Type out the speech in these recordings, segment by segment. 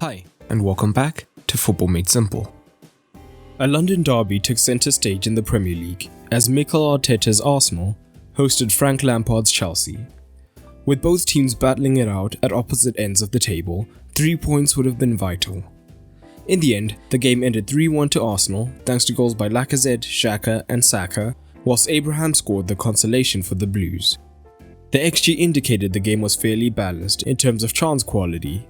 Hi, and welcome back to Football Made Simple. A London derby took centre stage in the Premier League as Mikel Arteta's Arsenal hosted Frank Lampard's Chelsea. With both teams battling it out at opposite ends of the table, 3 points would have been vital. In the end, the game ended 3-1 to Arsenal thanks to goals by Lacazette, Xhaka and Saka, whilst Abraham scored the consolation for the Blues. The XG indicated the game was fairly balanced in terms of chance quality.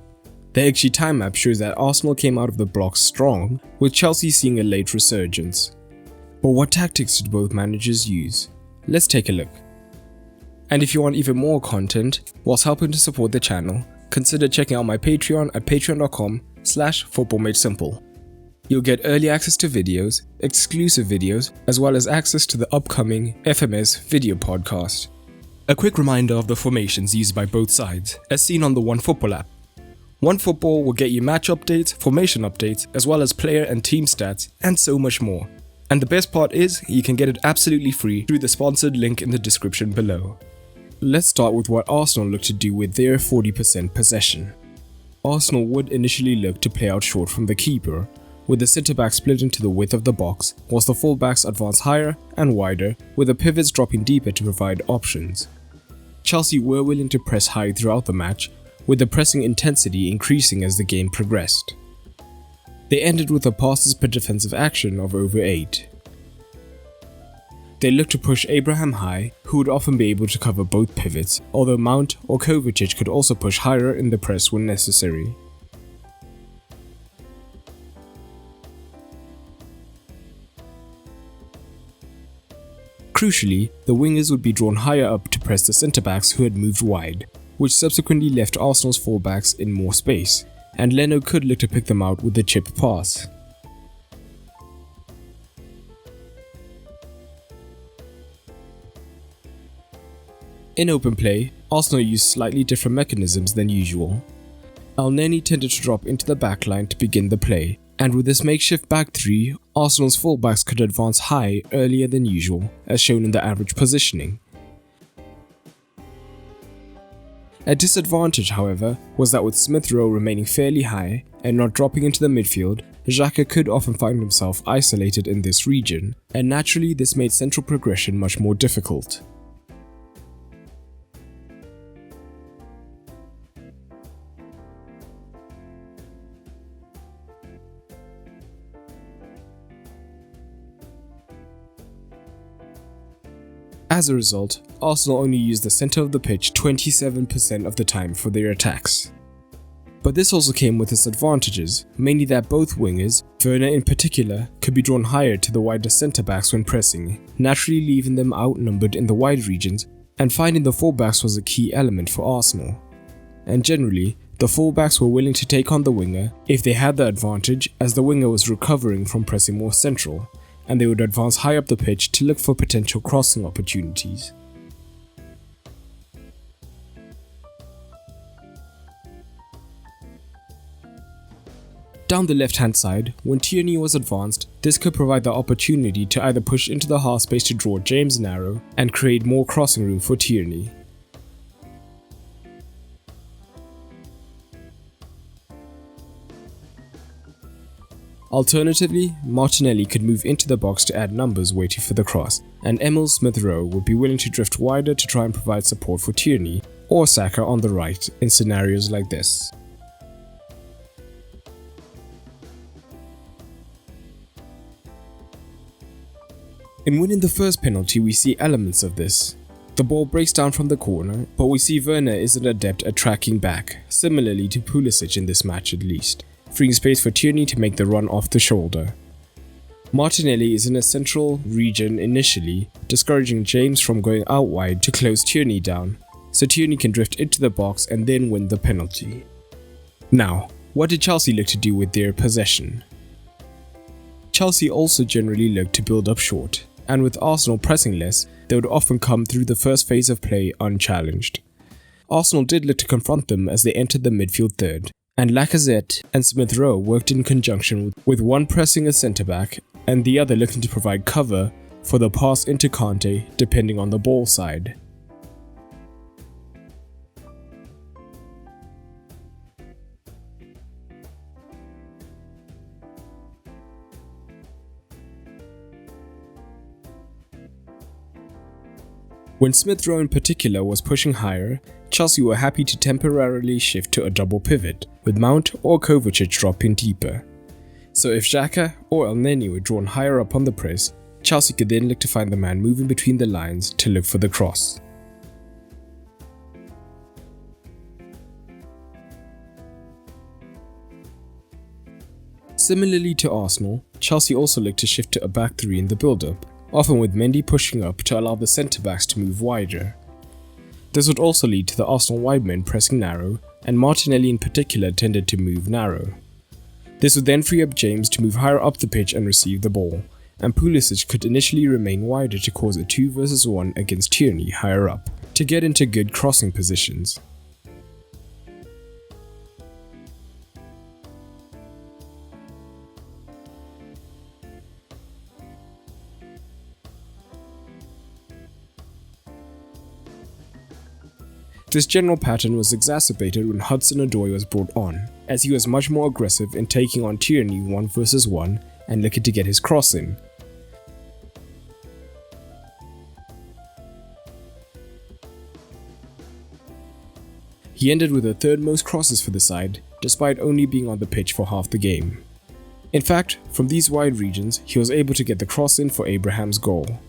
The XG time map shows that Arsenal came out of the blocks strong, with Chelsea seeing a late resurgence. But what tactics did both managers use? Let's take a look. And if you want even more content whilst helping to support the channel, consider checking out my Patreon at patreon.com/footballmadesimple. You'll get early access to videos, exclusive videos, as well as access to the upcoming FMS video podcast. A quick reminder of the formations used by both sides, as seen on the OneFootball app. OneFootball will get you match updates, formation updates, as well as player and team stats, and so much more. And the best part is, you can get it absolutely free through the sponsored link in the description below. Let's start with what Arsenal looked to do with their 40% possession. Arsenal would initially look to play out short from the keeper, with the centre-back split into the width of the box, whilst the full-backs advance higher and wider, with the pivots dropping deeper to provide options. Chelsea were willing to press high throughout the match, with the pressing intensity increasing as the game progressed. They ended with a passes per defensive action of over 8. They looked to push Abraham high, who would often be able to cover both pivots, although Mount or Kovacic could also push higher in the press when necessary. Crucially, the wingers would be drawn higher up to press the centre-backs who had moved wide, which subsequently left Arsenal's fullbacks in more space, and Leno could look to pick them out with the chip pass. In open play, Arsenal used slightly different mechanisms than usual. Elneny tended to drop into the backline to begin the play, and with this makeshift back three, Arsenal's fullbacks could advance high earlier than usual, as shown in the average positioning. A disadvantage, however, was that with Smith Rowe remaining fairly high and not dropping into the midfield, Xhaka could often find himself isolated in this region, and naturally this made central progression much more difficult. As a result, Arsenal only used the centre of the pitch 27% of the time for their attacks. But this also came with its advantages, mainly that both wingers, Werner in particular, could be drawn higher to the wider centre-backs when pressing, naturally leaving them outnumbered in the wide regions, and finding the fullbacks was a key element for Arsenal. And generally, the fullbacks were willing to take on the winger if they had the advantage, as the winger was recovering from pressing more central, and they would advance high up the pitch to look for potential crossing opportunities. Down the left-hand side, when Tierney was advanced, this could provide the opportunity to either push into the half space to draw James narrow and create more crossing room for Tierney. Alternatively, Martinelli could move into the box to add numbers waiting for the cross, and Emil Smith Rowe would be willing to drift wider to try and provide support for Tierney or Saka on the right in scenarios like this. In winning the first penalty, we see elements of this. The ball breaks down from the corner, but we see Werner is an adept at tracking back, similarly to Pulisic in this match at least, freeing space for Tierney to make the run off the shoulder. Martinelli is in a central region initially, discouraging James from going out wide to close Tierney down, so Tierney can drift into the box and then win the penalty. Now, what did Chelsea look to do with their possession? Chelsea also generally looked to build up short, and with Arsenal pressing less, they would often come through the first phase of play unchallenged. Arsenal did look to confront them as they entered the midfield third, and Lacazette and Smith Rowe worked in conjunction with one pressing a centre-back and the other looking to provide cover for the pass into Kante depending on the ball side. When Smith Rowe in particular was pushing higher, Chelsea were happy to temporarily shift to a double pivot, with Mount or Kovacic dropping deeper. So if Xhaka or Elneny were drawn higher up on the press, Chelsea could then look to find the man moving between the lines to look for the cross. Similarly to Arsenal, Chelsea also looked to shift to a back three in the build-up, often with Mendy pushing up to allow the centre-backs to move wider. This would also lead to the Arsenal wide men pressing narrow, and Martinelli in particular tended to move narrow. This would then free up James to move higher up the pitch and receive the ball, and Pulisic could initially remain wider to cause a 2 versus 1 against Tierney higher up, to get into good crossing positions. This general pattern was exacerbated when Hudson-Odoi was brought on, as he was much more aggressive in taking on Tierney 1 versus 1 and looking to get his cross in. He ended with the third most crosses for the side, despite only being on the pitch for half the game. In fact, from these wide regions, he was able to get the cross in for Abraham's goal.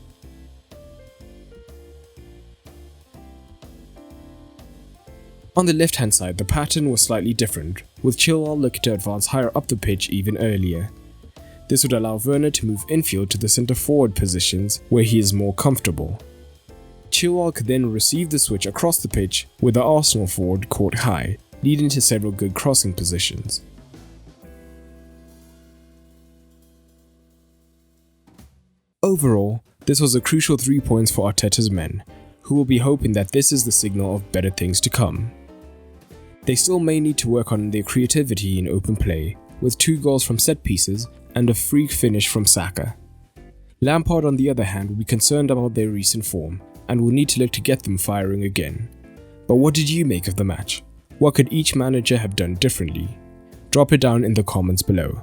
On the left-hand side, the pattern was slightly different, with Chilwell looking to advance higher up the pitch even earlier. This would allow Werner to move infield to the centre-forward positions where he is more comfortable. Chilwell could then receive the switch across the pitch with the Arsenal forward caught high, leading to several good crossing positions. Overall, this was a crucial 3 points for Arteta's men, who will be hoping that this is the signal of better things to come. They still may need to work on their creativity in open play, with 2 goals from set pieces and a freak finish from Saka. Lampard, on the other hand, will be concerned about their recent form and will need to look to get them firing again. But what did you make of the match? What could each manager have done differently? Drop it down in the comments below.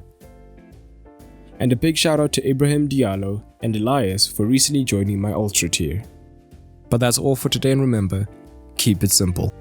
And a big shout out to Ibrahim Diallo and Elias for recently joining my Ultra tier. But that's all for today, and remember, keep it simple.